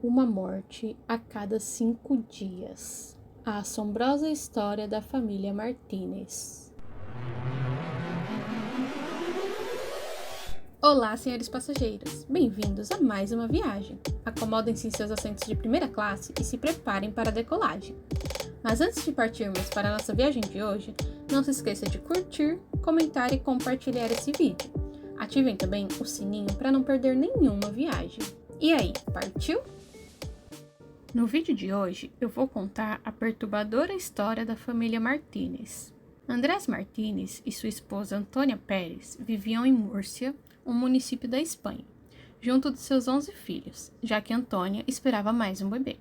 Uma morte a cada 5 dias. A assombrosa história da família Martínez. Olá, senhores passageiros. Bem-vindos a mais uma viagem. Acomodem-se em seus assentos de primeira classe e se preparem para a decolagem. Mas antes de partirmos para a nossa viagem de hoje, não se esqueça de curtir, comentar e compartilhar esse vídeo. Ativem também o sininho para não perder nenhuma viagem. E aí, partiu? No vídeo de hoje, eu vou contar a perturbadora história da família Martínez. Andrés Martínez e sua esposa Antônia Pérez viviam em Múrcia, um município da Espanha, junto de seus 11 filhos, já que Antônia esperava mais um bebê.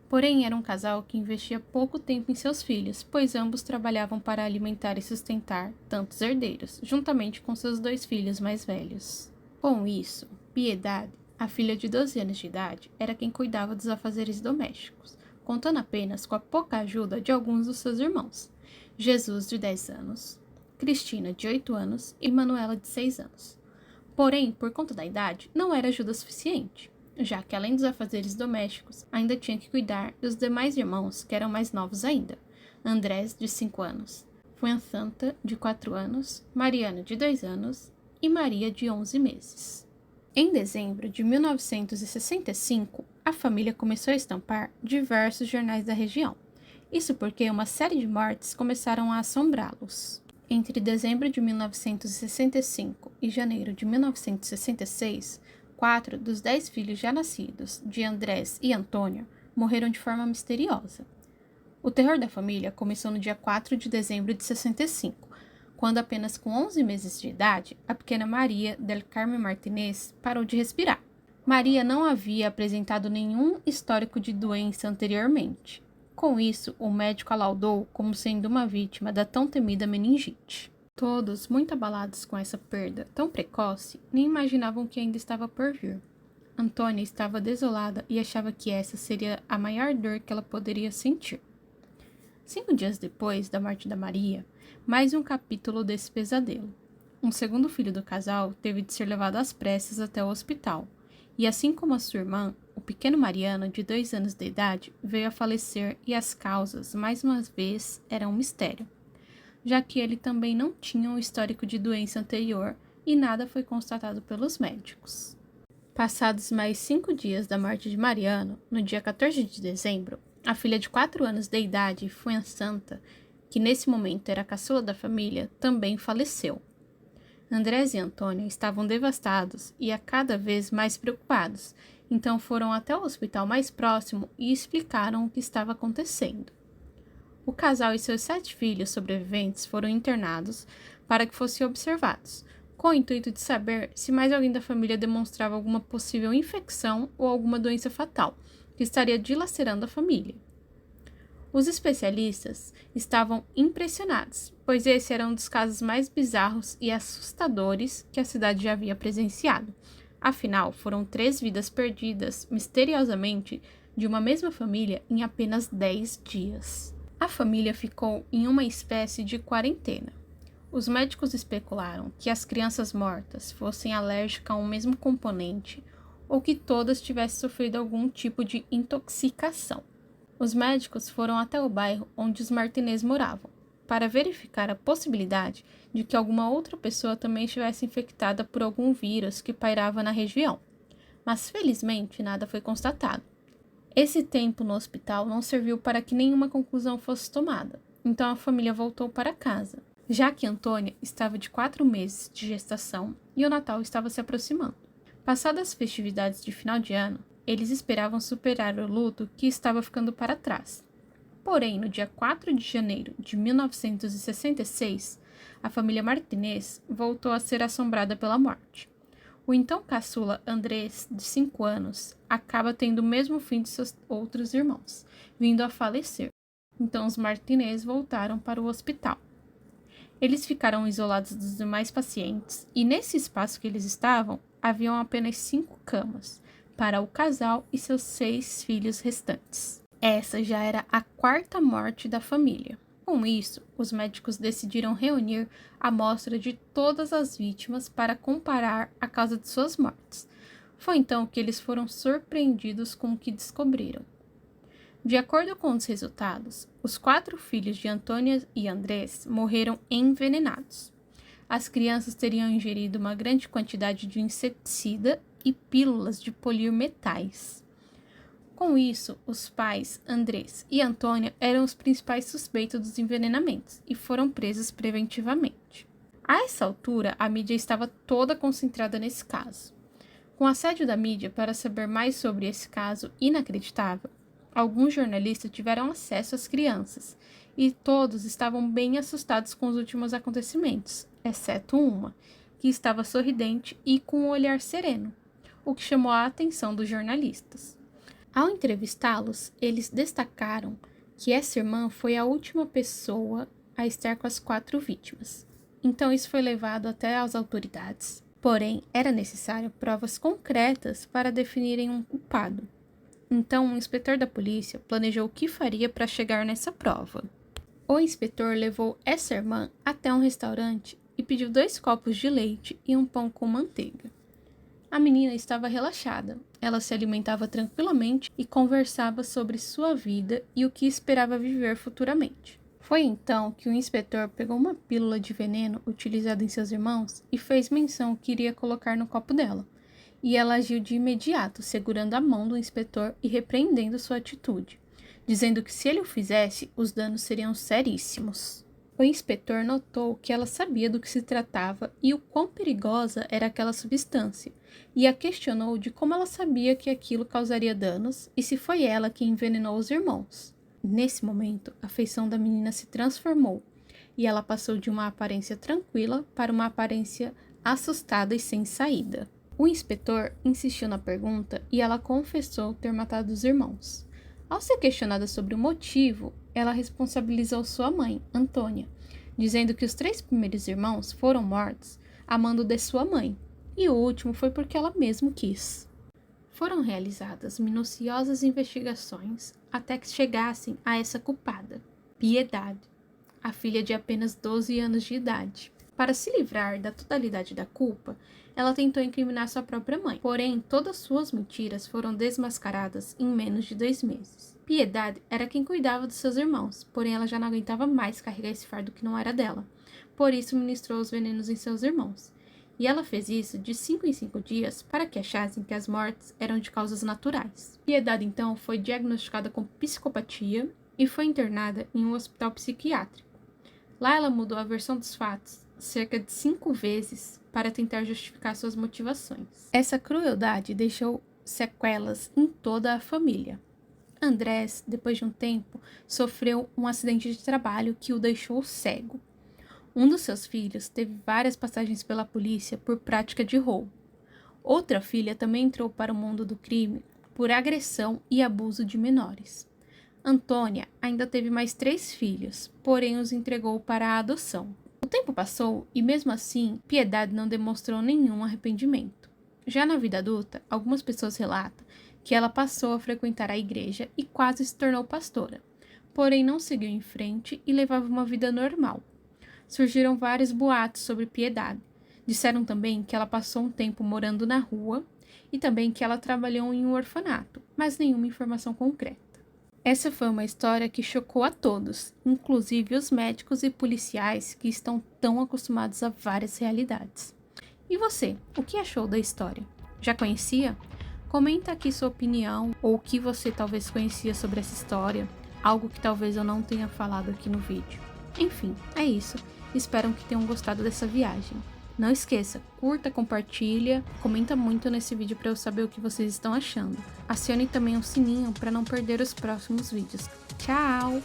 Porém, era um casal que investia pouco tempo em seus filhos, pois ambos trabalhavam para alimentar e sustentar tantos herdeiros, juntamente com seus 2 filhos mais velhos. Com isso, Piedade, a filha de 12 anos de idade, era quem cuidava dos afazeres domésticos, contando apenas com a pouca ajuda de alguns dos seus irmãos, Jesus, de 10 anos, Cristina, de 8 anos e Manuela, de 6 anos. Porém, por conta da idade, não era ajuda suficiente, já que além dos afazeres domésticos, ainda tinha que cuidar dos demais irmãos, que eram mais novos ainda, Andrés, de 5 anos, Fuensanta, de 4 anos, Mariana, de 2 anos e Maria, de 11 meses. Em dezembro de 1965, a família começou a estampar diversos jornais da região. Isso porque uma série de mortes começaram a assombrá-los. Entre dezembro de 1965 e janeiro de 1966, 4 dos 10 filhos já nascidos, de Andrés e Antônia, morreram de forma misteriosa. O terror da família começou no dia 4 de dezembro de 65, quando apenas com 11 meses de idade, a pequena Maria del Carmen Martínez parou de respirar. Maria não havia apresentado nenhum histórico de doença anteriormente. Com isso, o médico a laudou como sendo uma vítima da tão temida meningite. Todos, muito abalados com essa perda tão precoce, nem imaginavam que ainda estava por vir. Antônia estava desolada e achava que essa seria a maior dor que ela poderia sentir. 5 dias depois da morte da Maria, mais um capítulo desse pesadelo. Um segundo filho do casal teve de ser levado às pressas até o hospital, e assim como a sua irmã, o pequeno Mariano, de 2 anos de idade, veio a falecer e as causas, mais uma vez, eram um mistério, já que ele também não tinha um histórico de doença anterior e nada foi constatado pelos médicos. Passados mais 5 dias da morte de Mariano, no dia 14 de dezembro, a filha de 4 anos de idade, Fuensanta, que nesse momento era a caçula da família, também faleceu. Andrés e Antônia estavam devastados e a cada vez mais preocupados, então foram até o hospital mais próximo e explicaram o que estava acontecendo. O casal e seus 7 filhos sobreviventes foram internados para que fossem observados, com o intuito de saber se mais alguém da família demonstrava alguma possível infecção ou alguma doença fatal, que estaria dilacerando a família. Os especialistas estavam impressionados, pois esse era um dos casos mais bizarros e assustadores que a cidade já havia presenciado. Afinal, foram 3 vidas perdidas, misteriosamente, de uma mesma família em apenas 10 dias. A família ficou em uma espécie de quarentena. Os médicos especularam que as crianças mortas fossem alérgicas a um mesmo componente ou que todas tivessem sofrido algum tipo de intoxicação. Os médicos foram até o bairro onde os Martínez moravam, para verificar a possibilidade de que alguma outra pessoa também estivesse infectada por algum vírus que pairava na região, mas felizmente nada foi constatado. Esse tempo no hospital não serviu para que nenhuma conclusão fosse tomada, então a família voltou para casa, já que Antônia estava de 4 meses de gestação e o Natal estava se aproximando. Passadas as festividades de final de ano, eles esperavam superar o luto que estava ficando para trás. Porém, no dia 4 de janeiro de 1966, a família Martínez voltou a ser assombrada pela morte. O então caçula Andrés, de 5 anos, acaba tendo o mesmo fim de seus outros irmãos, vindo a falecer. Então os Martínez voltaram para o hospital. Eles ficaram isolados dos demais pacientes e nesse espaço que eles estavam, haviam apenas 5 camas para o casal e seus 6 filhos restantes. Essa já era a 4ª morte da família. Com isso, os médicos decidiram reunir a amostra de todas as vítimas para comparar a causa de suas mortes. Foi então que eles foram surpreendidos com o que descobriram. De acordo com os resultados, os 4 filhos de Antônia e Andrés morreram envenenados. As crianças teriam ingerido uma grande quantidade de inseticida e pílulas de polir metais. Com isso, os pais, Andrés e Antônia, eram os principais suspeitos dos envenenamentos e foram presos preventivamente. A essa altura, a mídia estava toda concentrada nesse caso. Com o assédio da mídia para saber mais sobre esse caso inacreditável, alguns jornalistas tiveram acesso às crianças e todos estavam bem assustados com os últimos acontecimentos, exceto uma, que estava sorridente e com um olhar sereno, o que chamou a atenção dos jornalistas. Ao entrevistá-los, eles destacaram que essa irmã foi a última pessoa a estar com as 4 vítimas. Então isso foi levado até às autoridades. Porém, era necessário provas concretas para definirem um culpado. Então, o inspetor da polícia planejou o que faria para chegar nessa prova. O inspetor levou essa irmã até um restaurante e pediu 2 copos de leite e um pão com manteiga. A menina estava relaxada, ela se alimentava tranquilamente e conversava sobre sua vida e o que esperava viver futuramente. Foi então que o inspetor pegou uma pílula de veneno utilizada em seus irmãos e fez menção que iria colocar no copo dela. E ela agiu de imediato, segurando a mão do inspetor e repreendendo sua atitude, dizendo que se ele o fizesse, os danos seriam seríssimos. O inspetor notou que ela sabia do que se tratava e o quão perigosa era aquela substância, e a questionou de como ela sabia que aquilo causaria danos e se foi ela que envenenou os irmãos. Nesse momento, a feição da menina se transformou, e ela passou de uma aparência tranquila para uma aparência assustada e sem saída. O inspetor insistiu na pergunta e ela confessou ter matado os irmãos. Ao ser questionada sobre o motivo, ela responsabilizou sua mãe, Antônia, dizendo que os 3 primeiros irmãos foram mortos a mando de sua mãe, e o último foi porque ela mesma quis. Foram realizadas minuciosas investigações até que chegassem a essa culpada, Piedade, a filha de apenas 12 anos de idade. Para se livrar da totalidade da culpa, ela tentou incriminar sua própria mãe, porém todas suas mentiras foram desmascaradas em menos de 2 meses. Piedade era quem cuidava dos seus irmãos, porém ela já não aguentava mais carregar esse fardo que não era dela, por isso ministrou os venenos em seus irmãos. E ela fez isso de 5 em 5 dias para que achassem que as mortes eram de causas naturais. Piedade então foi diagnosticada com psicopatia e foi internada em um hospital psiquiátrico. Lá ela mudou a versão dos fatos cerca de 5 vezes para tentar justificar suas motivações. Essa crueldade deixou sequelas em toda a família. Andrés, depois de um tempo, sofreu um acidente de trabalho que o deixou cego. Um dos seus filhos teve várias passagens pela polícia por prática de roubo. Outra filha também entrou para o mundo do crime por agressão e abuso de menores. Antônia ainda teve mais 3 filhos, porém os entregou para a adoção. O tempo passou e, mesmo assim, Piedade não demonstrou nenhum arrependimento. Já na vida adulta, algumas pessoas relatam que ela passou a frequentar a igreja e quase se tornou pastora, porém não seguiu em frente e levava uma vida normal. Surgiram vários boatos sobre Piedade. Disseram também que ela passou um tempo morando na rua e também que ela trabalhou em um orfanato, mas nenhuma informação concreta. Essa foi uma história que chocou a todos, inclusive os médicos e policiais que estão tão acostumados a várias realidades. E você, o que achou da história? Já conhecia? Comenta aqui sua opinião ou o que você talvez conhecia sobre essa história, algo que talvez eu não tenha falado aqui no vídeo. Enfim, é isso. Espero que tenham gostado dessa viagem. Não esqueça, curta, compartilha, comenta muito nesse vídeo para eu saber o que vocês estão achando. Acione também o sininho para não perder os próximos vídeos. Tchau!